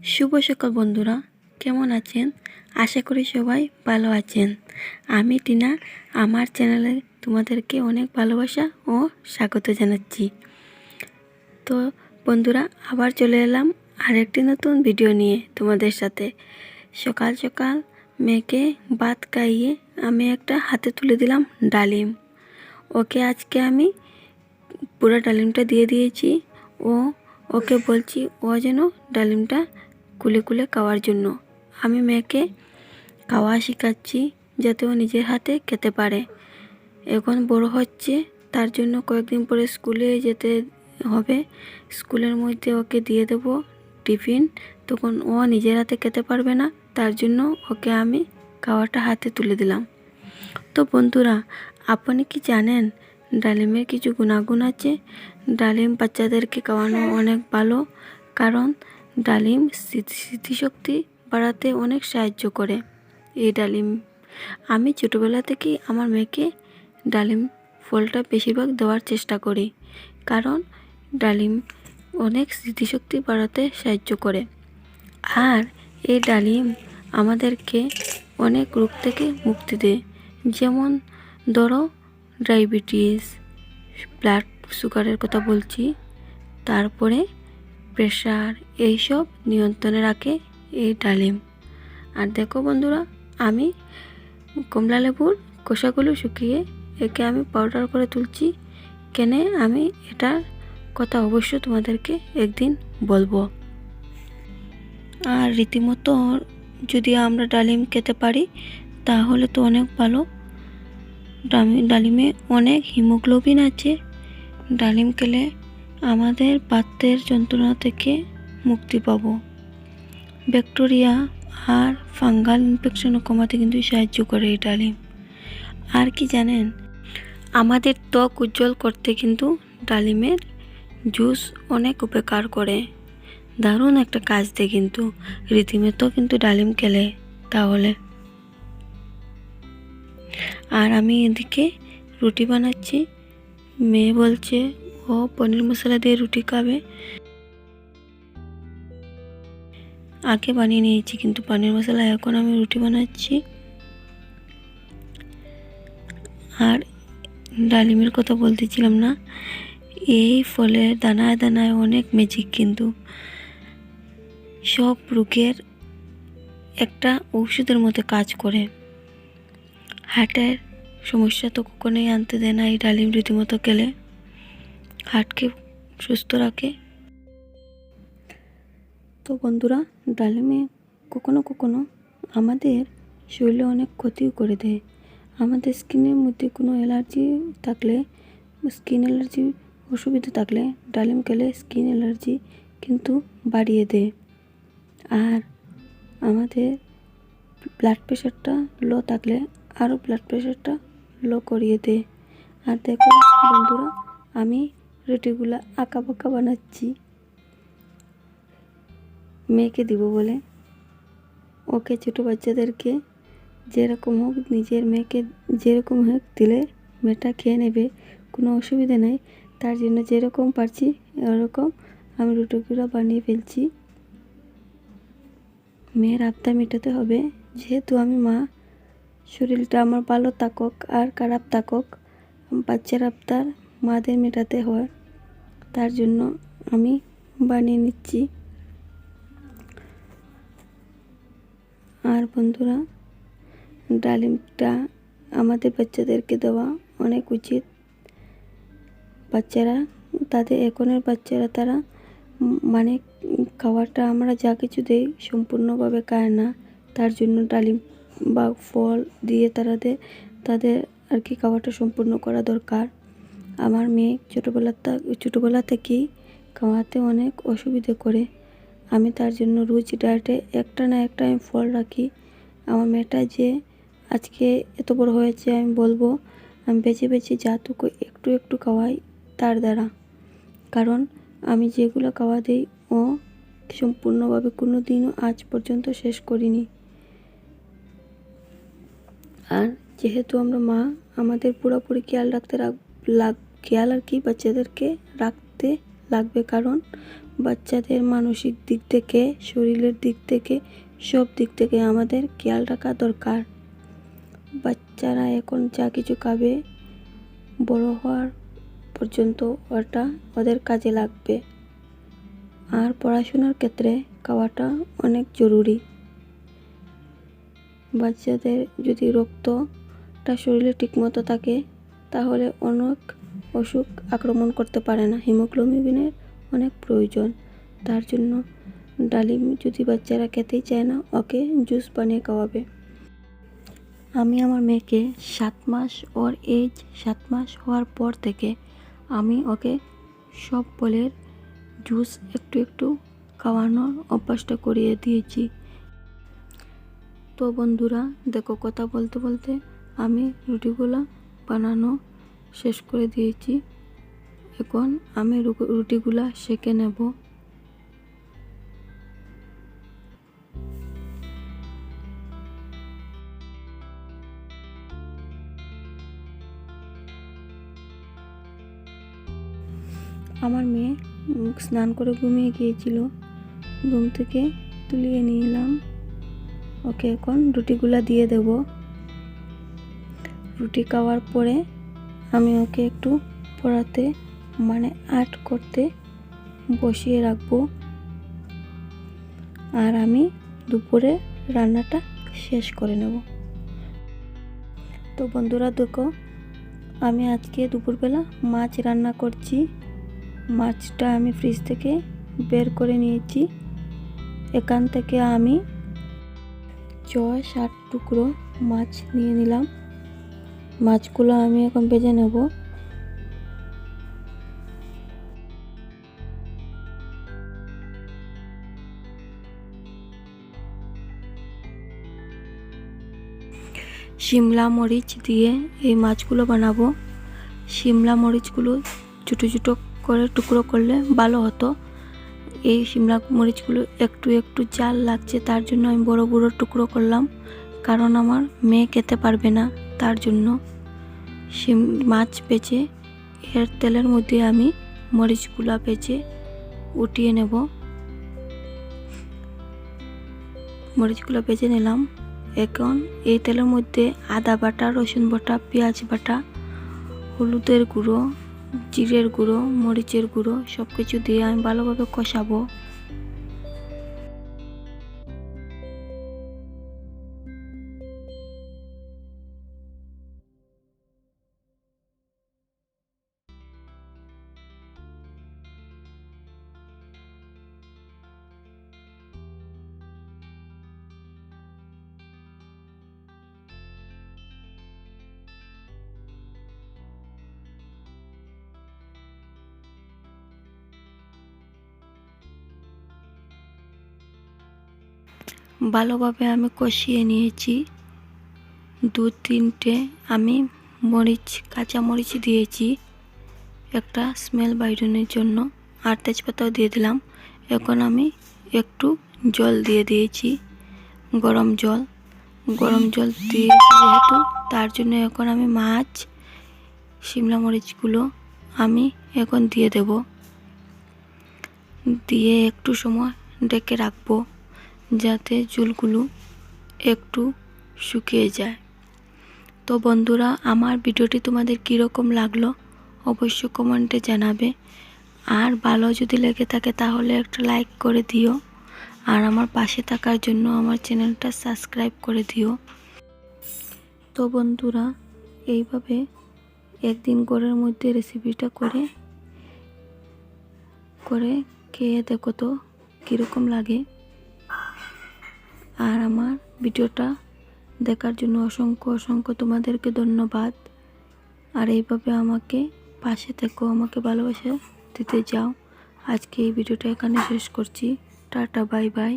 শুভ সকাল বন্ধুরা, কেমন আছেন? আশা করি সবাই ভালো আছেন। আমি টিনা, আমার চ্যানেলে তোমাদেরকে অনেক ভালোবাসা ও স্বাগত জানাচ্ছি। তো বন্ধুরা, আবার চলে এলাম আরেকটি নতুন ভিডিও নিয়ে তোমাদের সাথে। সকাল সকাল মেয়েকে ভাত খাইয়ে আমি একটা হাতে তুলে দিলাম ডালিম। ওকে আজকে আমি পুরো ডালিমটা দিয়ে দিয়েছি ও ওকে বলছি ও যেন ডালিমটা কুলে কুলে খাওয়ার জন্য। আমি মেয়েকে খাওয়া শেখাচ্ছি যাতে ও নিজের হাতে খেতে পারে। এখন বড় হচ্ছে, তার জন্য কয়েকদিন পরে স্কুলে যেতে হবে। স্কুলের মধ্যে ওকে দিয়ে দেব টিফিন, তখন ও নিজের হাতে খেতে পারবে না, তার জন্য ওকে আমি খাওয়াটা হাতে তুলে দিলাম। তো বন্ধুরা, আপনি কি জানেন ডালিমের কিছু গুণাগুণ আছে? ডালিম বাচ্চাদেরকে খাওয়ানো অনেক ভালো, কারণ ডালিম স্মৃতিশক্তি বাড়াতে অনেক সাহায্য করে। এই ডালিম আমি ছোটোবেলা থেকেই আমার মেয়েকে ডালিম ফলটা বেশিরভাগ দেওয়ার চেষ্টা করি, কারণ ডালিম অনেক স্মৃতিশক্তি বাড়াতে সাহায্য করে। আর এই ডালিম আমাদেরকে অনেক রোগ থেকে মুক্তি দেয়, যেমন ধরো ডায়াবেটিস, ব্লাড সুগারের কথা বলছি, তারপরে প্রেশার, এইসব নিয়ন্ত্রণে রাখে এই ডালিম। আর দেখো বন্ধুরা, আমি কমলা লেবুর খোসাগুলো শুকিয়ে একে আমি পাউডার করে তুলছি। কেন আমি এটার কথা অবশ্য তোমাদেরকে একদিন বলবো। আর রীতিমতো যদি আমরা ডালিম খেতে পারি তাহলে তো অনেক ভালো। ডালিমে অনেক হিমোগ্লোবিন আছে। ডালিম খেলে আমাদের বাতের যন্ত্রণা থেকে মুক্তি পাব। ব্যাকটেরিয়া আর ফাঙ্গাল ইনফেকশনও কমাতে কিন্তু সাহায্য করে এই ডালিম। আর কি জানেন, আমাদের ত্বক উজ্জ্বল করতে কিন্তু ডালিমের জুস অনেক উপকার করে। দারুণ একটা কাজ দেয় কিন্তু রীতিমতো কিন্তু ডালিম খেলে তাহলে। আর আমি এদিকে রুটি বানাচ্ছি। মেয়ে বলছে ও পনির মশলা দিয়ে রুটি খাবে। আগে বানিয়ে নিয়েছি কিন্তু পনির মশলা, এখন আমি রুটি বানাচ্ছি। আর ডালিমের কথা বলতেছিলাম না, এই ফলের দানায় দানায় অনেক ম্যাজিক, কিন্তু সব রোগের একটা ঔষধের মতো কাজ করে। হার্টের সমস্যা তো কখনোই আনতে দেয় না এই ডালিম, রীতিমতো খেলে হার্টকে সুস্থ রাখে। তো বন্ধুরা, ডালিমে কখনো কখনো আমাদের শরীরে অনেক ক্ষতিও করে দেয়। আমাদের স্কিনের মধ্যে কোনো অ্যালার্জি থাকলে, স্কিন অ্যালার্জি অসুবিধা থাকলে ডালিম খেলে স্কিন অ্যালার্জি কিন্তু বাড়িয়ে দেয়। আর আমাদের ব্লাড প্রেশারটা লো থাকলে আরও ব্লাড প্রেশারটা লো করিয়ে দেয়। আর দেখো বন্ধুরা, আমি রুটিগুলো আঁকা বাঁকা বানাচ্ছি মেয়েকে দিব বলে। ওকে ছোটো বাচ্চাদেরকে যেরকম হোক, নিজের মেয়েকে যেরকম হোক দিলে মেয়েটা খেয়ে নেবে, কোনো অসুবিধা নেই। তার জন্য যেরকম পারছি এরকম আমি রুটিগুলো বানিয়ে ফেলছি। মেয়ের আবদার মেটাতে হবে, যেহেতু আমি মা। শরীরটা আমার ভালো থাকুক আর খারাপ থাকুক, বাচ্চার আবদার মাদের মেটাতে হয়, তার জন্য আমি বানিয়ে নিচ্ছি। আর বন্ধুরা, ডালিমটা আমাদের বাচ্চাদেরকে দেওয়া অনেক উচিত। বাচ্চারা এখনের বাচ্চারা তারা মানে খাওয়াটা আমরা যা কিছু দেই সম্পূর্ণভাবে খায় না, তার জন্য ডালিম বা ফল দিয়ে তাদের আর কি খাওয়াটা সম্পূর্ণ করা দরকার। আমার মেয়ে ছোটোবেলা থেকেই খাওয়াতে অনেক অসুবিধে করে। আমি তার জন্য রোজ ডায়েটে একটা না একটা আমি ফল রাখি। আমার মেয়েটা যে আজকে এত বড় হয়েছে, আমি বলবো আমি বেছে বেছে যাটুকু একটু একটু খাওয়াই তার দ্বারা, কারণ আমি যেগুলো খাওয়া দিই ও সম্পূর্ণভাবে কোনো দিনও আজ পর্যন্ত শেষ করিনি। আর যেহেতু আমরা মা, আমাদের পুরোপুরি খেয়াল আর কি বাচ্চাদেরকে রাখতে লাগবে, কারণ বাচ্চাদের মানসিক দিক থেকে, শরীরের দিক থেকে, সব দিক থেকে আমাদের খেয়াল রাখা দরকার। বাচ্চারা এখন যা কিছু খাবে বড় হওয়ার পর্যন্ত ওটা ওদের কাজে লাগবে। আর পড়াশোনার ক্ষেত্রে খাওয়াটা অনেক জরুরি। বাচ্চাদের যদি রক্তটা শরীরে ঠিকমতো থাকে তাহলে অনেক অসুখ আক্রমণ করতে পারে না। হিমোগ্লোবিনের অনেক প্রয়োজন। তার জন্য ডালিম যদি বাচ্চারা খেতেই চায় না, ওকে জুস বানিয়ে খাওয়াবে। আমি আমার মেয়েকে 7 মাস, ওর এজ 7 মাস হওয়ার পর থেকে আমি ওকে সব ফলের জুস একটু একটু খাওয়ানোর অভ্যাসটা করিয়ে দিয়েছি। তো বন্ধুরা দেখো, কথা বলতে বলতে আমি রুটিগুলো বানানো শেষ করে দিয়েছি। এখন আমি রুটিগুলা সেঁকে নেব। আমার মেয়ে স্নান করে ঘুমিয়ে গিয়েছিল, ঘুম থেকে তুলিয়ে নিয়ে এলাম। ওকে এখন রুটিগুলা দিয়ে দেব। রুটি খাওয়ার পরে আমি ওকে একটু পড়াতে আর্ট করতে বসিয়ে রাখবো। আর আমি দুপুরে রান্নাটা শেষ করে নেব। তো বন্ধুরা দেখো, আমি আজকে দুপুরবেলা মাছ রান্না করছি। মাছটা আমি ফ্রিজ থেকে বের করে নিয়েছি। এখান থেকে আমি 6-7 টুকরো মাছ নিয়ে নিলাম। মাছগুলো আমি এখন ভেজে নেব। শিমলা মরিচ দিয়ে এই মাছগুলো বানাবো। শিমলা মরিচগুলো ছোটো ছোটো করে টুকরো করলে ভালো হতো। এই শিমলা মরিচগুলো একটু একটু ঝাল লাগছে, তার জন্য আমি বড় বড় টুকরো করলাম, কারণ আমার মেয়ে খেতে পারবে না। তার জন্য মাছ ভেজে এর তেলের মধ্যে আমি মরিচগুলো ভেজে উঠিয়ে নেব। মরিচগুলো ভেজে নিলাম। এখন এই তেলের মধ্যে আদা বাটা, রসুন বাটা, পেঁয়াজ বাটা, হলুদের গুঁড়ো, জিরের গুঁড়ো, মরিচের গুঁড়ো সব কিছু দিয়ে আমি ভালোভাবে কষাবো। ভালোভাবে আমি কষিয়ে নিয়েছি। 2-3টে আমি কাঁচা মরিচ দিয়েছি একটা স্মেল বাইরনের জন্য, আর তেজপাতাও দিয়ে দিলাম। এখন আমি একটু জল দিয়ে দিয়েছি, গরম জল দিয়েছি যেহেতু, তার জন্য এখন আমি মাছ, শিমলা মরিচগুলো আমি এখন দিয়ে দেব। দিয়ে একটু সময় ঢেকে রাখবো যাতে ঝোলগুলো একটু শুকিয়ে যায়। তো বন্ধুরা, আমার ভিডিওটি তোমাদের কীরকম লাগলো অবশ্যই কমেন্টে জানাবে। আর ভালো যদি লেগে থাকে তাহলে একটা লাইক করে দিও। আর আমার পাশে থাকার জন্য আমার চ্যানেলটা সাবস্ক্রাইব করে দিও। তো বন্ধুরা, এইভাবে একদিন ঘরের মধ্যে রেসিপিটা করে খেয়ে দেখো তো কীরকম লাগে। আর আমার ভিডিওটা দেখার জন্য অসংখ্য তোমাদেরকে ধন্যবাদ। আর এইভাবে আমাকে পাশে থেকো, আমাকে ভালোবাসা দিতে যাও। আজকে এই ভিডিওটা এখানে শেষ করছি। Tata, bye bye.